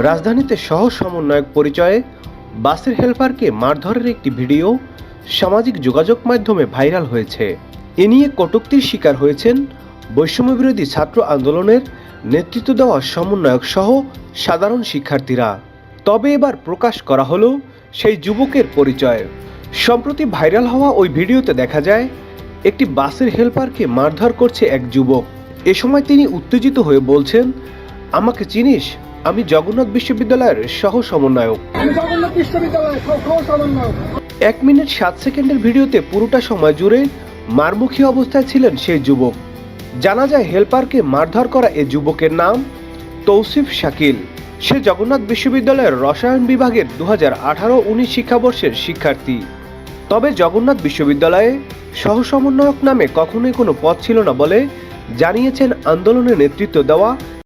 রাজধানীতে সহ সমন্বয়ক পরিচয়ে বাসের হেলপারকে মারধরের একটি ভিডিও সামাজিক যোগাযোগ মাধ্যমে ভাইরাল হয়েছে। এ নিয়ে কটূক্তির শিকার হয়েছেন বৈষম্যবিরোধী ছাত্র আন্দোলনের নেতৃত্ব দেওয়া সমন্বয়ক সহ সাধারণ শিক্ষার্থীরা। তবে এবার প্রকাশ করা হলো সেই যুবকের পরিচয়। সম্প্রতি ভাইরাল হওয়া ওই ভিডিওতে দেখা যায় একটি বাসের হেলপারকে মারধর করছে এক যুবক। এ সময় তিনি উত্তেজিত হয়ে বলছেন, আমাকে চিনিস? আমি জগন্নাথ বিশ্ববিদ্যালয়ের সহ সমন্বয়ক। 1 মিনিট 7 সেকেন্ডের ভিডিওতে পুরোটা সময় জুড়ে মারমুখী অবস্থায় ছিলেন সেই যুবক। জানা যায় হেলপারকে মারধর করা এ যুবকের নাম তৌসিফ শাকিল। সে জগন্নাথ বিশ্ববিদ্যালয়ের রসায়ন বিভাগের 2018-19 শিক্ষাবর্ষের শিক্ষার্থী। তবে জগন্নাথ বিশ্ববিদ্যালয়ে সহ সমন্বয়ক নামে কখনোই কোনো পদ ছিল না বলে জানিয়েছেন আন্দোলনে নেতৃত্ব দেওয়া